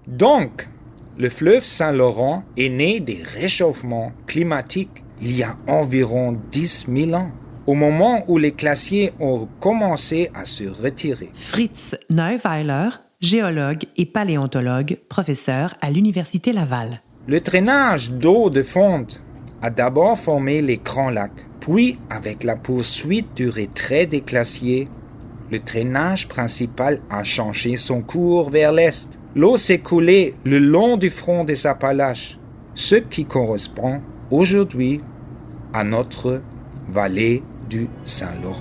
Donc, le fleuve Saint-Laurent est né des réchauffements climatiques il y a environ 10 000 ans, au moment où les glaciers ont commencé à se retirer. Fritz Neuweiler, géologue et paléontologue, professeur à l'Université Laval. Le drainage d'eau de fonte a d'abord formé les grands lacs, puis avec la poursuite du retrait des glaciers, le drainage principal a changé son cours vers l'est. L'eau s'est coulée le long du front des Appalaches, ce qui correspond aujourd'hui à notre vallée du Saint-Laurent.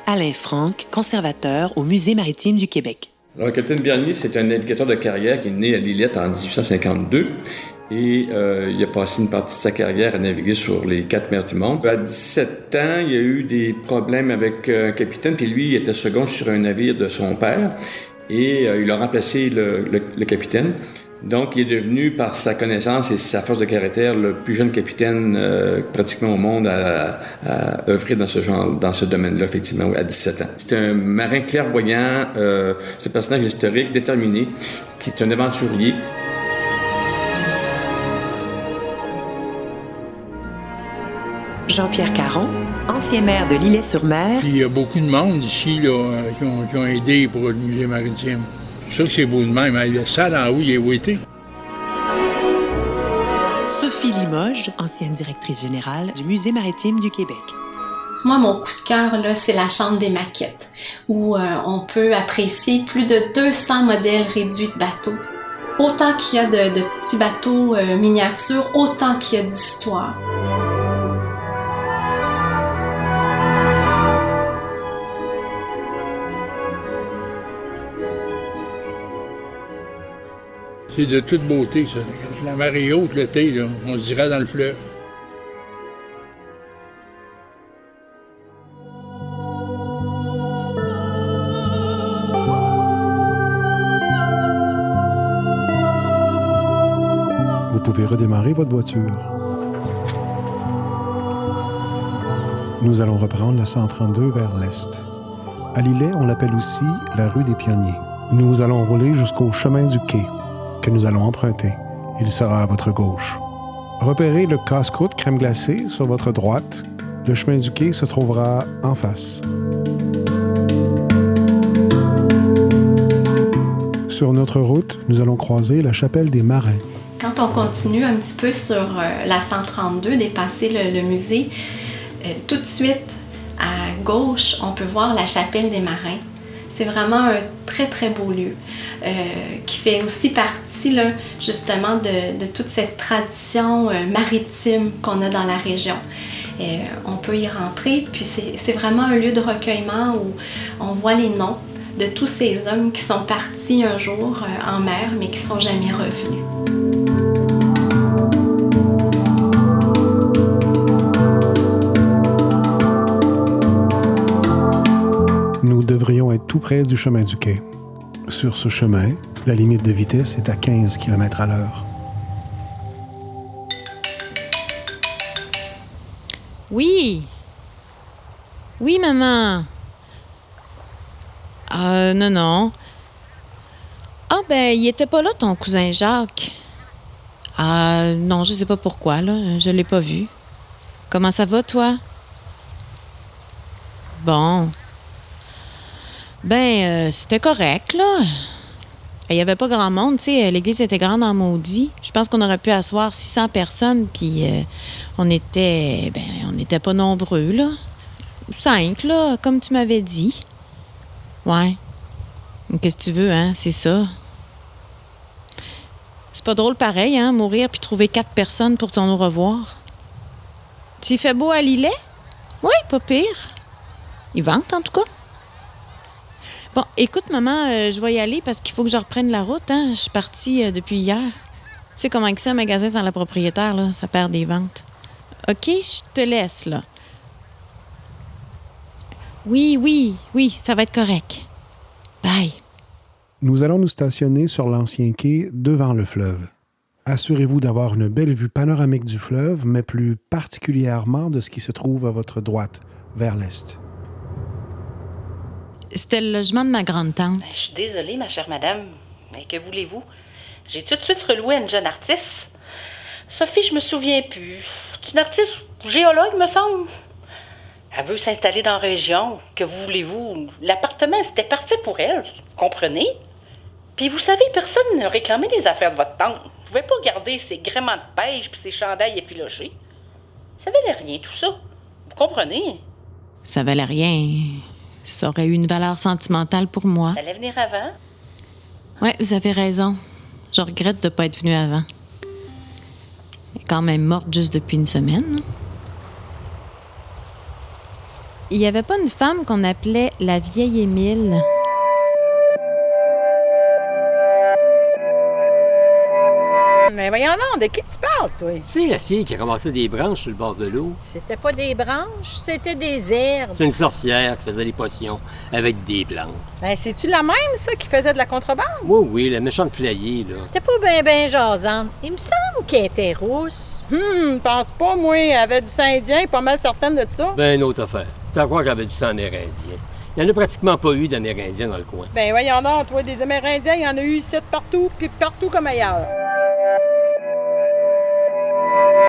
Alain Franck, conservateur au Musée maritime du Québec. Alors, le capitaine Bernier, c'est un navigateur de carrière qui est né à Lillette en 1852 et il a passé une partie de sa carrière à naviguer sur les 4 mers du monde. À 17 ans, il y a eu des problèmes avec un capitaine, puis lui, il était second sur un navire de son père et il a remplacé le capitaine. Donc, il est devenu, par sa connaissance et sa force de caractère, le plus jeune capitaine pratiquement au monde à œuvrer dans ce domaine-là, effectivement, à 17 ans. C'est un marin clairvoyant, c'est un personnage historique, déterminé, qui est un aventurier. Jean-Pierre Caron, ancien maire de l'Îlet-sur-Mer. Puis il y a beaucoup de monde ici là, qui ont aidé pour le musée maritime. C'est sûr que c'est beau de même. Hein? La salle en haut, il est où été. Sophie Limoges, ancienne directrice générale du Musée maritime du Québec. Moi, mon coup de cœur, là, c'est la chambre des maquettes, où on peut apprécier plus de 200 modèles réduits de bateaux. Autant qu'il y a de petits bateaux miniatures, autant qu'il y a d'histoires. C'est de toute beauté, ça. Quand la mer est haute, l'été, là, on se dirait dans le fleuve. Vous pouvez redémarrer votre voiture. Nous allons reprendre la 132 vers l'est. À Lillet, on l'appelle aussi la rue des Pionniers. Nous allons rouler jusqu'au chemin du quai, que nous allons emprunter. Il sera à votre gauche. Repérez le casse-croûte crème glacée sur votre droite. Le chemin du quai se trouvera en face. Sur notre route, nous allons croiser la chapelle des Marins. Quand on continue un petit peu sur la 132, dépasser le musée, tout de suite, à gauche, on peut voir la chapelle des Marins. C'est vraiment un très, très beau lieu qui fait aussi partie, là, justement, de toute cette tradition maritime qu'on a dans la région. On peut y rentrer, puis c'est vraiment un lieu de recueillement où on voit les noms de tous ces hommes qui sont partis un jour en mer, mais qui ne sont jamais revenus. Nous devrions être tout près du chemin du quai. Sur ce chemin, la limite de vitesse est à 15 km/h. Oui. Oui, maman. Non. Ah, ben, il était pas là, ton cousin Jacques. Non, je sais pas pourquoi, là. Je l'ai pas vu. Comment ça va, toi? Bon. Ben, c'était correct, là. Il y avait pas grand monde, tu sais. L'église était grande en maudit. Je pense qu'on aurait pu asseoir 600 personnes, puis on n'était pas nombreux, là. 5, là, comme tu m'avais dit. Ouais. Qu'est-ce que tu veux, hein? C'est ça. C'est pas drôle pareil, hein? Mourir puis trouver 4 personnes pour ton au revoir. S'il fait beau à Lillet? Oui, pas pire. Ils vantent, en tout cas. Bon, écoute, maman, je vais y aller parce qu'il faut que je reprenne la route, hein? Je suis partie depuis hier. Tu sais comment c'est un magasin sans la propriétaire, là? Ça perd des ventes. OK, je te laisse, là. Oui, ça va être correct. Bye. Nous allons nous stationner sur l'ancien quai devant le fleuve. Assurez-vous d'avoir une belle vue panoramique du fleuve, mais plus particulièrement de ce qui se trouve à votre droite, vers l'est. C'était le logement de ma grande-tante. Je suis désolée, ma chère madame, mais que voulez-vous? J'ai tout de suite reloué à une jeune artiste. Sophie, je me souviens plus. C'est une artiste géologue, me semble. Elle veut s'installer dans la région. Que voulez-vous? L'appartement, c'était parfait pour elle, comprenez? Puis vous savez, personne n'a réclamé les affaires de votre tante. Vous pouvez pas garder ses gréements de pêche puis ses chandails effilochés. Ça valait rien, tout ça. Vous comprenez? Ça valait rien. Ça aurait eu une valeur sentimentale pour moi. Ça allait venir avant. Oui, vous avez raison. Je regrette de ne pas être venue avant. Elle est quand même morte juste depuis une semaine. Il n'y avait pas une femme qu'on appelait la vieille Émile. Mais voyons donc, de qui tu parles, toi? C'est la fille qui a ramassé des branches sur le bord de l'eau. C'était pas des branches, c'était des herbes. C'est une sorcière qui faisait des potions avec des plantes. Ben, c'est-tu la même, ça, qui faisait de la contrebande? Oui, la méchante flayée, là. T'es pas ben jasante. Il me semble qu'elle était rousse. Pense pas, moi. Elle avait du sang indien, pas mal certaine de ça. Ben, une autre affaire. C'est à croire qu'elle avait du sang amérindien. Il n'y en a pratiquement pas eu d'Amérindiens dans le coin. Ben, voyons donc, toi, des Amérindiens, il y en a eu ici partout, puis partout comme ailleurs.